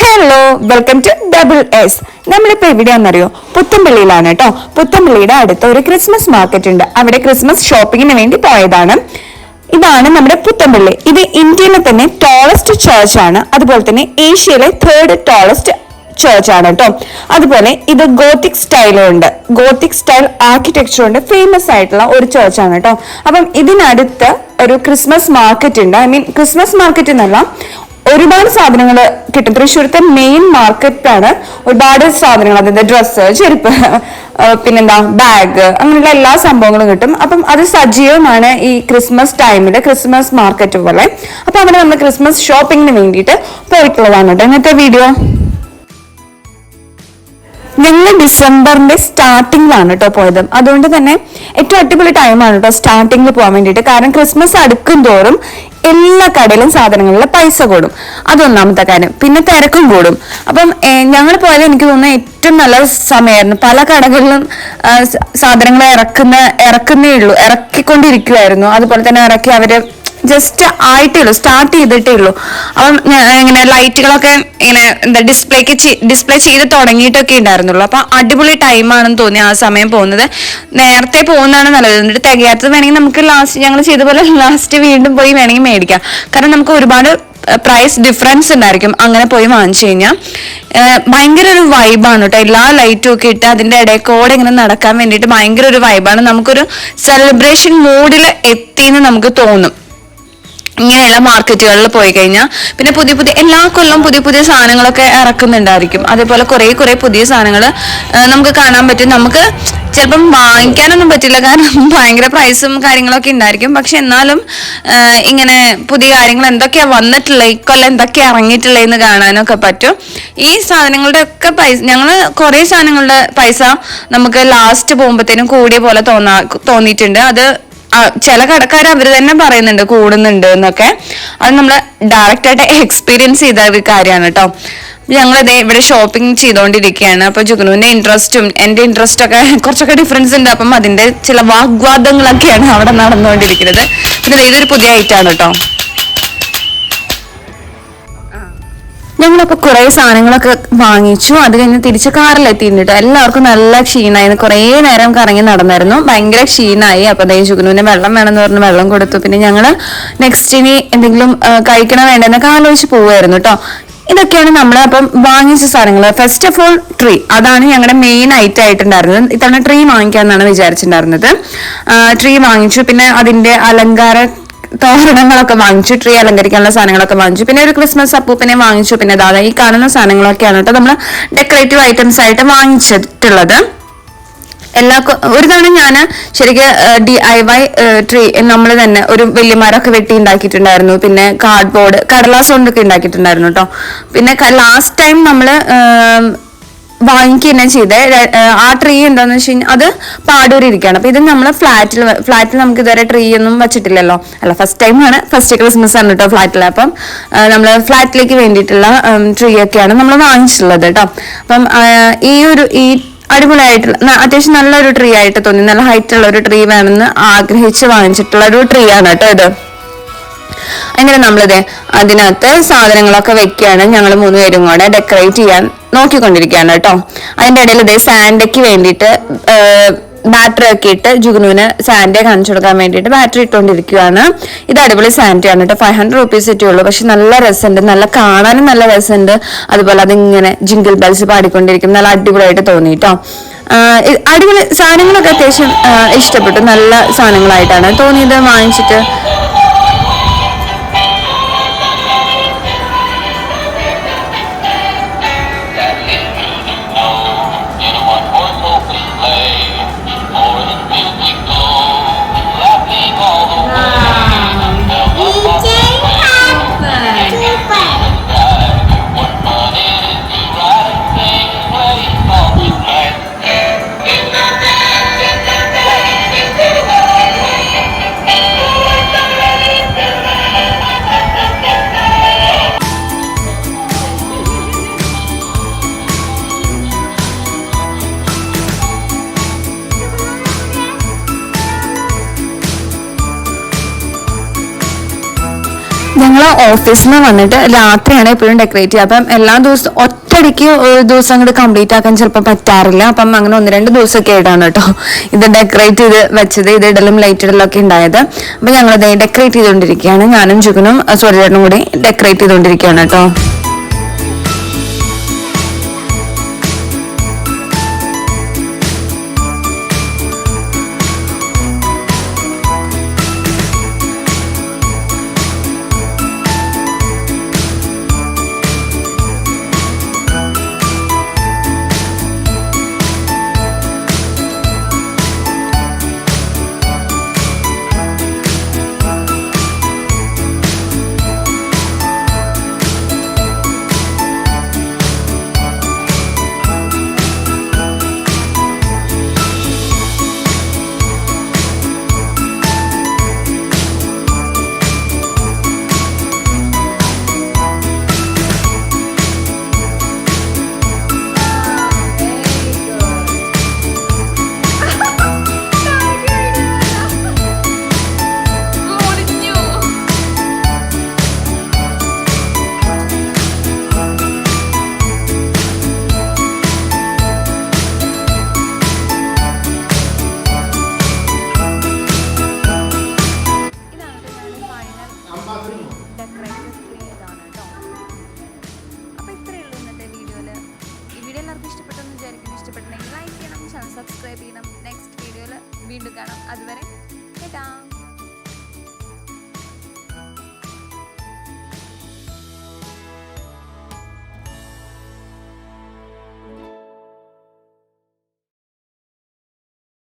Hello, welcome to double S. നമ്മളിപ്പോ എവിടെയാണെന്നറിയോ? പുത്തൻപള്ളിയിലാണ് കേട്ടോ. പുത്തൻപള്ളിയുടെ അടുത്ത് ഒരു ക്രിസ്മസ് മാർക്കറ്റ് ഉണ്ട്. അവിടെ ക്രിസ്മസ് ഷോപ്പിങ്ങിന് വേണ്ടി പോയതാണ്. ഇതാണ് നമ്മുടെ പുത്തൻപള്ളി. ഇത് ഇന്ത്യയിലെ തന്നെ ടോളസ്റ്റ് ചർച്ച് ആണ്. അതുപോലെ തന്നെ ഏഷ്യയിലെ 3rd ടോളസ്റ്റ് ചർച്ച് ആണ് കേട്ടോ. അതുപോലെ ഇത് ഗോത്തിക് സ്റ്റൈലും ഉണ്ട്. ഗോത്തിക് സ്റ്റൈൽ ആർക്കിടെക്ചർ കൊണ്ട് ഫേമസ് ആയിട്ടുള്ള ഒരു ചർച്ച് ആണ് കേട്ടോ. അപ്പം ഇതിനടുത്ത് ഒരു ക്രിസ്മസ് മാർക്കറ്റ് ഉണ്ട്. ഐ മീൻ ക്രിസ്മസ് മാർക്കറ്റ് എന്നല്ല, ഒരുപാട് സാധനങ്ങൾ കിട്ടും. തൃശ്ശൂരത്തെ മെയിൻ മാർക്കറ്റാണ്. ഒരുപാട് സാധനങ്ങൾ, അതായത് ഡ്രസ്സ്, ചെരുപ്പ്, പിന്നെന്താ ബാഗ്, അങ്ങനെയുള്ള എല്ലാ സംഭവങ്ങളും കിട്ടും. അപ്പം അത് സജീവമാണ് ഈ ക്രിസ്മസ് ടൈമില്, ക്രിസ്മസ് മാർക്കറ്റ് പോലെ. അപ്പൊ അവിടെ നമ്മൾ ക്രിസ്മസ് ഷോപ്പിങ്ങിന് വേണ്ടിയിട്ട് പോയിട്ടുള്ളതാണ് കേട്ടോ ഇന്നത്തെ വീഡിയോ. ഞങ്ങൾ ഡിസംബറിന്റെ സ്റ്റാർട്ടിങ്ങിലാണ് കേട്ടോ പോയത്. അതുകൊണ്ട് തന്നെ ഏറ്റവും അടിപൊളി ടൈമാണ് കേട്ടോ സ്റ്റാർട്ടിങ്ങിൽ പോകാൻ വേണ്ടിയിട്ട്. കാരണം ക്രിസ്മസ് അടുക്കും തോറും എല്ലാ കടയിലും സാധനങ്ങളിലെ പൈസ കൂടും, അതൊന്നാമത്തെ കാര്യം. പിന്നെ തിരക്കും കൂടും. അപ്പം ഞങ്ങൾ പോയാലും എനിക്ക് തോന്നുന്നത് ഏറ്റവും നല്ല സമയമായിരുന്നു. പല കടകളിലും സാധനങ്ങൾ ഇറക്കുന്നേ ഉള്ളൂ, ഇറക്കിക്കൊണ്ടിരിക്കുവായിരുന്നു. അതുപോലെ തന്നെ ഇറക്കി അവര് ജസ്റ്റ് ആയിട്ടേ ഉള്ളൂ, സ്റ്റാർട്ട് ചെയ്തിട്ടേ ഉള്ളൂ. അപ്പം ഇങ്ങനെ ലൈറ്റുകളൊക്കെ ഇങ്ങനെ എന്താ ഡിസ്പ്ലേ ചെയ്ത് തുടങ്ങിയിട്ടൊക്കെ ഉണ്ടായിരുന്നുള്ളൂ. അപ്പൊ അടിപൊളി ടൈമാണെന്ന് തോന്നി ആ സമയം പോകുന്നത്. നേരത്തെ പോകുന്നതാണ് നല്ലത്. എന്നിട്ട് തികയാത്തത് വേണമെങ്കിൽ നമുക്ക് ഞങ്ങൾ ചെയ്ത പോലെ ലാസ്റ്റ് വീണ്ടും പോയി വേണമെങ്കിൽ മേടിക്കാം. കാരണം നമുക്ക് ഒരുപാട് പ്രൈസ് ഡിഫറൻസ് ഉണ്ടായിരിക്കും അങ്ങനെ പോയി വാങ്ങിച്ചു കഴിഞ്ഞാൽ. ഭയങ്കര ഒരു വൈബാണ് കേട്ടോ. എല്ലാ ലൈറ്റും ഒക്കെ ഇട്ട് അതിന്റെ ഇടയ്ക്കോടെ ഇങ്ങനെ നടക്കാൻ വേണ്ടിയിട്ട് ഭയങ്കര ഒരു വൈബാണ്. നമുക്കൊരു സെലിബ്രേഷൻ മൂഡിൽ എത്തിയെന്ന് നമുക്ക് തോന്നും ഇങ്ങനെയുള്ള മാർക്കറ്റുകളിൽ പോയി കഴിഞ്ഞാൽ. പിന്നെ പുതിയ എല്ലാ കൊല്ലം പുതിയ സാധനങ്ങളൊക്കെ ഇറക്കുന്നുണ്ടായിരിക്കും. അതേപോലെ കുറെ പുതിയ സാധനങ്ങൾ നമുക്ക് കാണാൻ പറ്റും. നമുക്ക് ചിലപ്പം വാങ്ങിക്കാനൊന്നും പറ്റില്ല, കാരണം ഭയങ്കര പ്രൈസും കാര്യങ്ങളൊക്കെ ഉണ്ടായിരിക്കും. പക്ഷെ എന്നാലും ഇങ്ങനെ പുതിയ കാര്യങ്ങൾ എന്തൊക്കെയാ വന്നിട്ടുള്ളത്, ഇക്കൊല്ലം എന്തൊക്കെയാ ഇറങ്ങിയിട്ടുള്ളതെന്ന് കാണാനൊക്കെ പറ്റും. ഈ സാധനങ്ങളുടെ ഒക്കെ പൈസ, ഞങ്ങള് കുറെ സാധനങ്ങളുടെ പൈസ നമുക്ക് ലാസ്റ്റ് പോകുമ്പോഴത്തേനും കൂടിയ പോലെ തോന്നിയിട്ടുണ്ട്. അത് ചില കടക്കാർ അവർ തന്നെ പറയുന്നുണ്ട് കൂടുന്നുണ്ട് എന്നൊക്കെ. അത് നമ്മൾ ഡയറക്റ്റ് ആയിട്ട് എക്സ്പീരിയൻസ് ചെയ്ത ഒരു കാര്യമാണ് കേട്ടോ. ഞങ്ങളിതേ ഇവിടെ ഷോപ്പിംഗ് ചെയ്തുകൊണ്ടിരിക്കുകയാണ്. അപ്പൊ ജുഗ്നുവിന്റെ ഇൻട്രസ്റ്റും എന്റെ ഇൻട്രസ്റ്റും ഒക്കെ കുറച്ചൊക്കെ ഡിഫറൻസ് ഉണ്ട്. അപ്പം അതിന്റെ ചില വാഗ്വാദങ്ങളൊക്കെയാണ് അവിടെ നടന്നുകൊണ്ടിരിക്കുന്നത്. പിന്നെ ഇതൊരു പുതിയ ഐറ്റാണ് കേട്ടോ. ഞങ്ങളപ്പോ കുറെ സാധനങ്ങളൊക്കെ വാങ്ങിച്ചു. അത് കഴിഞ്ഞ് തിരിച്ച് കാറിലെത്തിയിട്ടുണ്ട്. എല്ലാവർക്കും നല്ല ക്ഷീണമായിരുന്നു. കുറെ നേരം കറങ്ങി നടന്നായിരുന്നു, ഭയങ്കര ക്ഷീണമായി. അപ്പൊ അതേ ജുഗ്നുവിന് വെള്ളം വേണമെന്ന് പറഞ്ഞ് വെള്ളം കൊടുത്തു. പിന്നെ ഞങ്ങള് നെക്സ്റ്റ് ഇനി എന്തെങ്കിലും കഴിക്കണോ വേണ്ടെന്നൊക്കെ ആലോചിച്ച് പോവുമായിരുന്നു കേട്ടോ. ഇതൊക്കെയാണ് നമ്മൾ അപ്പം വാങ്ങിച്ച സാധനങ്ങൾ. ഫസ്റ്റ് ഓഫ് ഓൾ ട്രീ, അതാണ് ഞങ്ങളുടെ മെയിൻ ഐറ്റം ആയിട്ടുണ്ടായിരുന്നത്. ഇത്തവണ ട്രീ വാങ്ങിക്കാന്നാണ് വിചാരിച്ചിട്ടുണ്ടായിരുന്നത്. ട്രീ വാങ്ങിച്ചു. പിന്നെ അതിന്റെ അലങ്കാര തോരണങ്ങളൊക്കെ വാങ്ങിച്ചു, ട്രീ അലങ്കരിക്കാനുള്ള സാധനങ്ങളൊക്കെ വാങ്ങിച്ചു. പിന്നെ ഒരു ക്രിസ്മസ് അപ്പൂപ്പനെ വാങ്ങിച്ചു. പിന്നെ അതാ ഈ കാണുന്ന സാധനങ്ങളൊക്കെയാണ് കേട്ടോ നമ്മൾ ഡെക്കറേറ്റീവ് ഐറ്റംസ് ആയിട്ട് വാങ്ങിച്ചിട്ടുള്ളത്. ഒരു തവണ ഞാൻ ശരിക്കും DIY ട്രീ നമ്മൾ തന്നെ ഒരു വലിയ മരമൊക്കെ വെട്ടി ഉണ്ടാക്കിയിട്ടുണ്ടായിരുന്നു. പിന്നെ കാർഡ്ബോർഡ്, കടലാസ് കൊണ്ടൊക്കെ ഉണ്ടാക്കിയിട്ടുണ്ടായിരുന്നു കേട്ടോ. പിന്നെ ലാസ്റ്റ് ടൈം നമ്മള് വാങ്ങിക്കുക തന്നെ ചെയ്തേ. ആ ട്രീ എന്താന്ന് വെച്ച് കഴിഞ്ഞാൽ അത് പാടൂരിയിരിക്കുകയാണ്. അപ്പൊ ഇത് നമ്മള് ഫ്ലാറ്റിൽ നമുക്ക് ഇതുവരെ ട്രീ ഒന്നും വെച്ചിട്ടില്ലല്ലോ. അല്ല, ഫസ്റ്റ് ക്രിസ്മസ് ആണ് കേട്ടോ ഫ്ലാറ്റിൽ. അപ്പം നമ്മള് ഫ്ലാറ്റിലേക്ക് വേണ്ടിയിട്ടുള്ള ട്രീ ഒക്കെയാണ് നമ്മൾ വാങ്ങിച്ചിട്ടുള്ളത് കേട്ടോ. അപ്പം ഈ അടിപൊളിയായിട്ടുള്ള അത്യാവശ്യം നല്ലൊരു ട്രീ ആയിട്ട് തോന്നി. നല്ല ഹൈറ്റ് ഉള്ള ഒരു ട്രീ വേണമെന്ന് ആഗ്രഹിച്ച് വാങ്ങിച്ചിട്ടുള്ള ഒരു ട്രീ ആണ് കേട്ടോ ഇത്. അങ്ങനെ നമ്മളിത് അതിനകത്ത് സാധനങ്ങളൊക്കെ വെക്കുകയാണ്. ഞങ്ങൾ 3 പേരും കൂടെ ഡെക്കറേറ്റ് ചെയ്യാൻ നോക്കിക്കൊണ്ടിരിക്കുകയാണ് കേട്ടോ. അതിന്റെ ഇടയിൽ ഇതേ സാൻഡയ്ക്ക് വേണ്ടിയിട്ട് ബാറ്ററി ഒക്കെ ഇട്ട് ജുഗ്നുവിന് സാൻഡെ കാണിച്ചു കൊടുക്കാൻ വേണ്ടിയിട്ട് ബാറ്ററി ഇട്ടുകൊണ്ടിരിക്കുകയാണ്. ഇത് അടിപൊളി സാൻഡയാണ് കേട്ടോ. 500 rupees ഇട്ടേ ഉള്ളൂ. പക്ഷെ നല്ല രസമുണ്ട്, നല്ല കാണാനും നല്ല രസമുണ്ട്. അതുപോലെ അതിങ്ങനെ ജിങ്കിൾ ബെൽസ് പാടിക്കൊണ്ടിരിക്കും. നല്ല അടിപൊളിയായിട്ട് തോന്നി കേട്ടോ. അടിപൊളി സാധനങ്ങളൊക്കെ അത്യാവശ്യം ഇഷ്ടപ്പെട്ടു. നല്ല സാധനങ്ങളായിട്ടാണ് തോന്നിയത് വാങ്ങിച്ചിട്ട്. ഓഫീസിൽ നിന്ന് വന്നിട്ട് രാത്രിയാണ് എപ്പോഴും ഡെക്കറേറ്റ് ചെയ്യുക. അപ്പം എല്ലാ ദിവസവും ഒറ്റയടിക്ക് ഒരു ദിവസം അങ്ങോട്ട് കംപ്ലീറ്റ് ആക്കാൻ ചിലപ്പോൾ പറ്റാറില്ല. അപ്പം അങ്ങനെ 1-2 ദിവസമൊക്കെ ആയിട്ടാണ് കേട്ടോ ഇത് ഡെക്കറേറ്റ് ചെയ്ത് വെച്ചത്. ഇത് ഇടലും ലൈറ്റ് ഇടലും ഒക്കെ ഉണ്ടായത്. അപ്പം ഞങ്ങളിത് ഡെക്കറേറ്റ് ചെയ്തുകൊണ്ടിരിക്കുകയാണ്. ഞാനും ജുഗനും സൂര്യചേട്ടനും കൂടി ഡെക്കറേറ്റ് ചെയ്തുകൊണ്ടിരിക്കുകയാണ് കേട്ടോ. ഇഷ്ടപ്പെട്ടെന്ന് വിചാരിക്കുന്നു. ഇഷ്ടപ്പെട്ടെങ്കിൽ ലൈക്ക് ചെയ്യണം, ചാനൽ സബ്സ്ക്രൈബ് ചെയ്യണം. നെക്സ്റ്റ് വീഡിയോയിൽ വീണ്ടും കാണാം. അതുവരെ